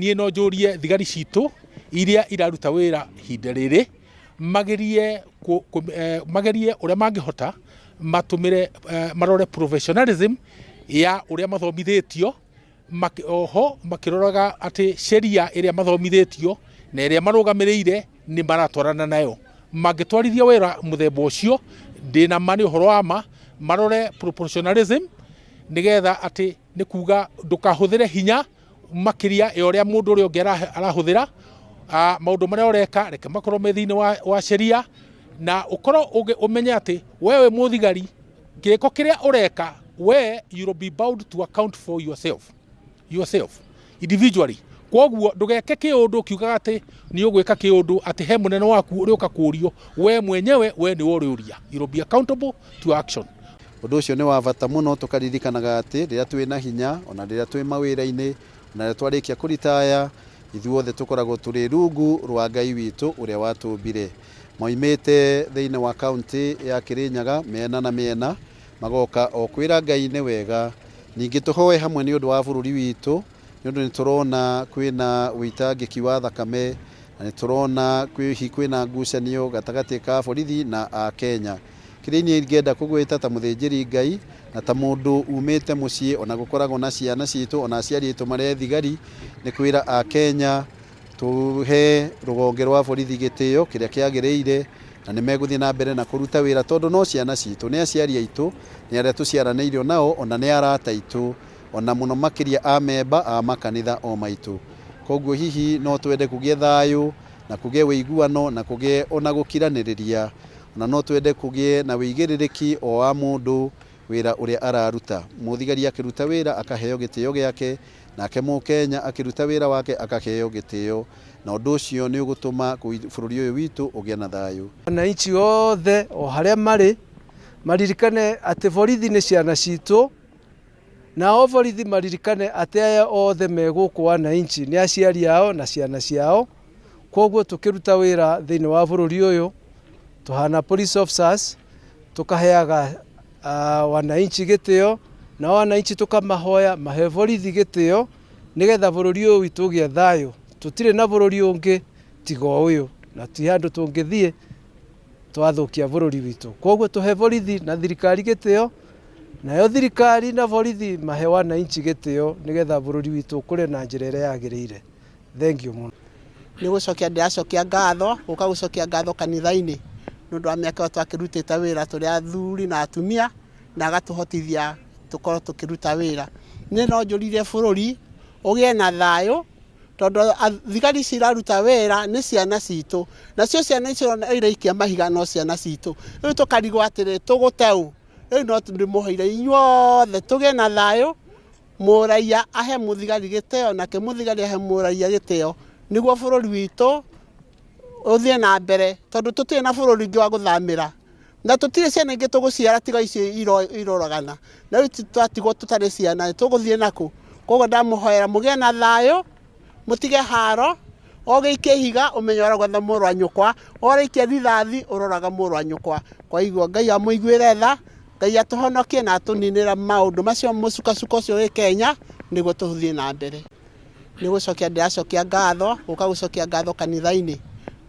niĩ no njũrie thigari citũ iria iraruta wĩra ihinda rĩrĩ magerie ũrĩa mangĩhota matũmĩre marore professionalism ya ũrĩa mathomithĩtio, oho makĩroraga atĩ sheria ĩrĩa mathomithĩtio na ĩrĩa marũgamĩrĩire nĩ maratwarana nayo. Mangĩtwarithia wĩra mũthemba ũcio ndĩna ma nĩ ũhoro wa ma marore proportionalism nĩgetha atĩ nĩ kuga ndũkahũthĩre hinya makĩria ya ũrĩa mũndũ ũrĩa ũngĩ arahũthĩra. Maũndũ marĩa ũreka reke makorwo me thĩinĩ wa sheria, na ũkorwo ũmenye atĩ wewe mũthigari gĩko kĩrĩa ũreka we you will be bound to account for yourself individually. Koguo ndũgeke kĩũndũ ũkiugaga atĩ nĩ ũgwĩka kĩũndũ atĩ he mũnene waku ũrĩoka kũũrio, we mwenyewe we nĩ ũrĩũria. You will be accountable to action. Ũndũ ũcio nĩ wa bata mũno tũkaririkanaga atĩ rĩrĩa twĩna hinya ona rĩrĩa twĩ mawĩra-inĩ na rĩrĩa twarĩkia kũritaya ithuothe tũkoragwo tũrĩ rungu rwa Ngai witũ ũrĩa watũmbire. Moimĩte thĩinĩ wa kaunti ya Kirinyaga mĩena na mĩena magoka o kwĩra Ngai nĩ wega. Ningĩ tũhoe hamwe nĩ ũndũ wa bũrũri witũ nĩ ũndũ nĩ tũrona kwĩna wĩitangĩki wa thakame na nĩ tũrona kwĩna ngucanio gatagatĩ ka borithi na a Kenya. Kĩrĩa niĩ ingĩenda kũgwĩta ta mũthĩnjĩri Ngai na ta mũndũ umĩte mũciĩ ona gũkoragwo na ciana citũ ona aciari aitũ marĩ thigari nĩ kwĩra a Kenya tũhe rũgonge rwa borithi gĩtĩo kĩrĩa kĩagĩrĩire na nĩ megũthiĩ na mbere na kũruta wĩra tondũ no ciana citũ, nĩ aciari aitũ, nĩ arĩa tũciaranĩirio nao ona nĩ arata aitũ, ona mũno makĩria a memba a makanitha o maitũ. Koguo hihi no twende kũgĩe thayũ na kũgĩe wĩiguano na kũgĩe ona gũkiranĩrĩria, na no twende kũgĩe na wĩigĩrĩrĩki o wa mũndũ wĩra ũrĩa araruta. Mũthigari akĩruta wĩra akaheo gĩtĩo gĩake, nake Mũkenya akĩruta wĩra wake akaheo gĩtĩo, na ũndũ ũcio nĩ ũgũtũma bũrũri ũyũ witũ ũgĩe na thayũ. Wananchi othe o harĩa marĩ maririkane atĩ borithi nĩ ciana citũ, na o borithi maririkane atĩ aya othe me gũkũ wananchi nĩ aciari ao na ciana ciao. Koguo tũkĩruta wĩra thĩinĩ wa bũrũri ũyũ tuhana police officers tukaheaga wananchi gĩtĩo na wananchi tukamahoya mahe borithi gĩtĩo nĩgetha bũrũri ũyũ witũ ũgĩe thayũ. Tũtirĩ na bũrũri ũngĩ tiga ũyũ na ti handũ tũngĩthiĩ twathũkia bũrũri witũ. Koguo tũhe borithi na thirikari gĩtĩo, nayo thirikari na borithi mahe wananchi gĩtĩo nĩgetha bũrũri witũ ũkũre na njĩra ĩrĩa yagĩrĩire. Thank you mũno. Nĩ gũcokia ndĩracokia ngatho, gũka gũcokia ngatho kanitha-inĩ nĩ ũndũ wa mĩaka twakĩrutĩte wĩra tũrĩ athuri na atumia na agatũhotithia tũkorwo tũkĩruta wĩra. Nĩ no njũrire bũrũri ũgĩe na thayũ tondũ thigari ciraruta wĩra nĩ ciana citũ, nacio ciana icio iraikia mahiga no ciana citũ. Rĩu tũkarigwo atĩrĩ tũgũteũ, rĩu no ndĩmũheire inyuothe tũgĩe na thayũ, mũraiya ahe mũthigari gĩtĩo nake mũthigari ahe mũraiya gĩtĩo nĩguo bũrũri witũ ũthiĩ na mbere, tondũ tũtirĩ na bũrũri ũngĩ wa gũthamĩra na tũtirĩ ciana ingĩ tũgũciara tiga icio iroragana. Na rĩu twatigwo tũtarĩ ciana tũgũthiĩ nakũ? Koguo ndamũhoera mũgĩe na thayũ, mũtige haro, ogĩikia ihiga ũmenye ũragwetha mũrũ wa nyũkwa, orĩikia rithathi ũroraga mũrũ wa nyũkwa. Kwa hivyo Ngai amũiguĩre tha, Ngai atũhonokie na atũninĩra maũndũ macio mũcukacuka ũcio wĩ Kenya nĩguo tũthiĩ na mbere. Nĩ gũcokia ndĩracokia ngatho, gũka gũcokia ngatho kanitha-inĩ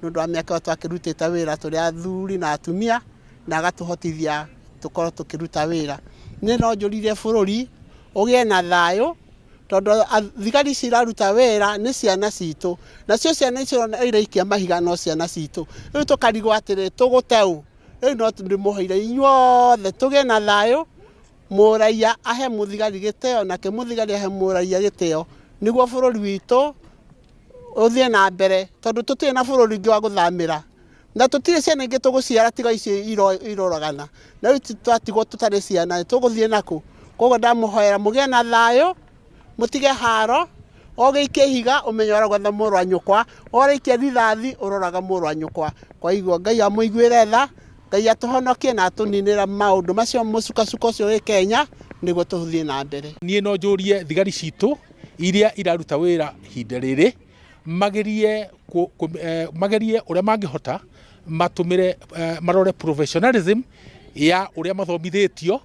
nĩ ũndũ wa mĩaka twakĩrutĩte wĩra tũrĩ athuri na atumia na agatũhotithia tũkorwo tũkĩruta wĩra. Nĩ no njũrire bũrũri ũgĩe na thayũ tondũ thigari ciraruta wĩra nĩ ciana citũ, nacio ciana icio iraikia mahiga no ciana citũ. Rĩu tũkarigwo atĩrĩ tũgũteũ, rĩu no ndĩmũheire inyuothe tũgĩe na thayũ, mũraiya ahe mũthigari gĩtĩo nake mũthigari ahe mũraiya gĩtĩo nĩguo bũrũri witũ ũthiĩ na mbere, tondũ tũtirĩ na bũrũri ũngĩ wa gũthamĩra na tũtirĩ ciana ingĩ tũgũciara tiga icio iroragana. Na rĩu twatigwo tũtarĩ ciana tũgũthiĩ nakũ? Koguo ndamũhoera mũgĩe na thayũ, mũtige haro, ogĩikia ihiga ũmenye ũragwetha mũrũ wa nyũkwa, orĩikia rithathi ũroraga mũrũ wa nyũkwa. Kwa hivyo Ngai amũiguĩre tha, Ngai atũhonokie na atũninĩra maũndũ macio mũcukacuka ũcio wĩ Kenya nĩguo tũthiĩ na mbere. Niĩ no njũrie thigari citũ iria iraruta wĩra ihinda rĩrĩ magerie ũrĩa mangĩhota matũmĩre marore professionalism ya ũrĩa mathomithĩtio,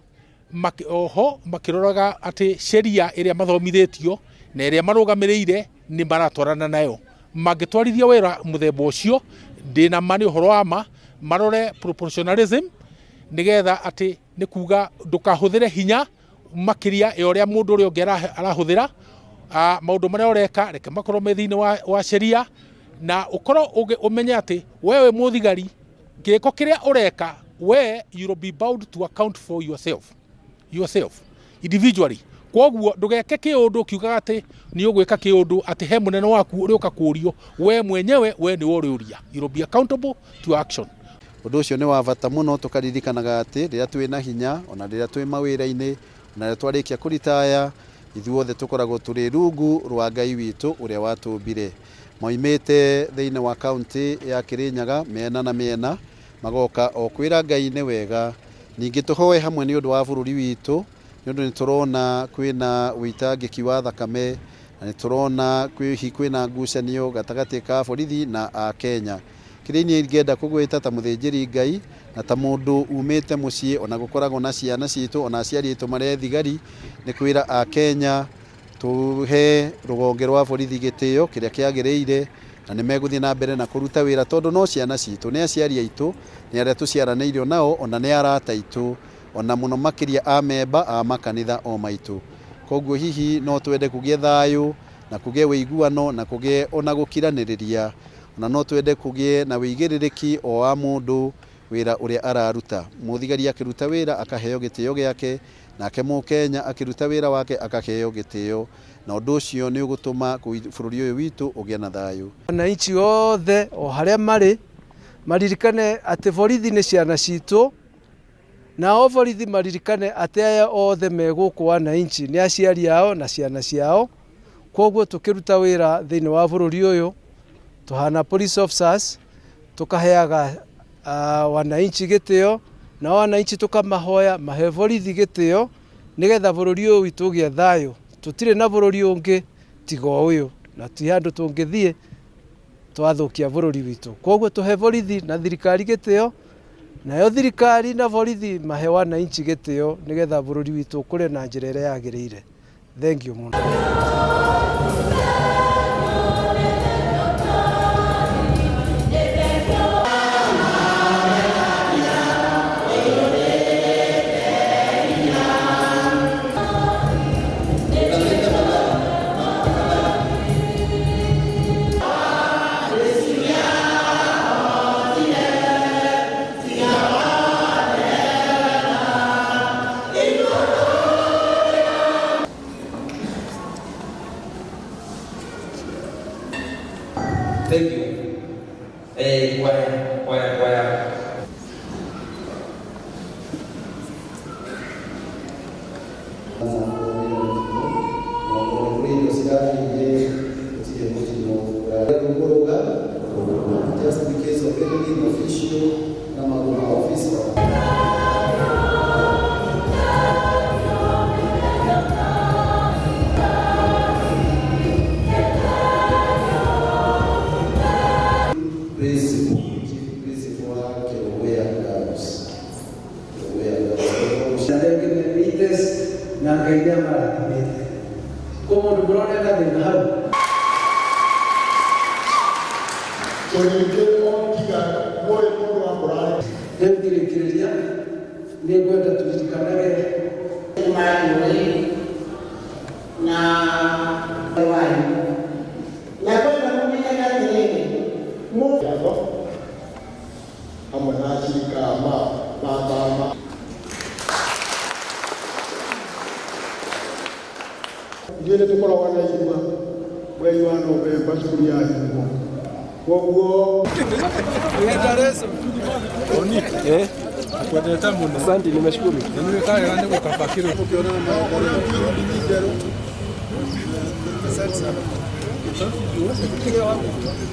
oho makĩroraga atĩ sheria ĩrĩa mathomithĩtio na ĩrĩa marũgamĩrĩire ni maratwarana nayo mangitwarithia wira muthemba ucio ndina mani uhoro wa ma marore proportionalism nigetha ati ni kuga ndukahuthire hinya makiria uria mundu uri ungi arahuthira maundu maria ureka reke makorwo me thiini wa sheria na ukorwo umenye ati wewe muthigari kiriko kiria ureka we you will be bound to account for yourself individually. Koguo ndugeke kiundu kiugaga ati ni ugwika kiundu ati he munene waku uri uka kurio we mwenyewe we ni uri uria you will be accountable to action. Undu ucio ni wa bata muno tukaririkanaga ati riria twina hinya ona riria twi mawira-ini ona riria twarikia kuritaya ithuothe tukoragwo turi rungu rwa Ngai witu uria watumbire moimite thiini wa county ya Kirinyaga miena na miena magoka o kwira Ngai ni wega ningi tuhoe hamwe ni undu wa bururi witu ni undu ni turona kwina uitangiki wa thakame na ni turona kwina ngucanio gatagati ka borithi na a Kenya. Kirini ingenda kugwita ta muthinjiri Ngai na ta mundu umite mucii ona gukoragwo na ciana citu ona aciari itu mare thigari ni kwira a Kenya tuhe rugonge rwa borithi gitio kiria kiagiriire na ni meguthii na mbere na kuruta wira tondu no ciana citu ni aciari aitu ni aria tuciaraneirio nao ona ni arata aitu ona muno makiria a memba a makanitha o maitu. Koguo hihi no twende kugie thayu na kugie wiguano na kugie ona gukiraniriria ona no twende kugie na wigiririki o wa mundu wira uria araruta muthigari akiruta wira akaheo gitio giake nake Mukenya akiruta wira wake akaheo gitio na undu ucio ni ugutuma bururi uyu witu ugie na thayu. Wananchi othe o haria mari maririkane ati borithi ni ciana citu na o borithi maririkane ati aya othe meguku wananchi ni aciari ao na ciana ciao. Koguo tukiruta wira thiini wa bururi uyu tuhana police officers tukaheaga wananchi gitio na wananchi tukamahoya mahe borithi gitio nigetha bururi uyu witu ugie thayu. Tutire na bururi ungi tiga uyu na ti handu tungithie twathukia bururi witu. Koguo tuhe borithi na thirikari gitio nayo thirikari na borithi mahe wananchi gitio nigetha bururi witu ukure na njira iria yagiriire. Thank you muno. Thank you. Choir. Just in case of anything official, na office. Na Ngai amarathimite koguo ndu muroneka thina hau riu thirikiriria ni ngwenda turirikanage na wanyu na kwenda kumenyaga atiriri hamwe na acirika ma Ndiye tukoragwo na igua mweri wa Novemba cukuru ya Igua. Koguo kuendelea muno. Asante, nimeshukuru. Nimekaa ngani kwa kafakiri ukiona na asante sana.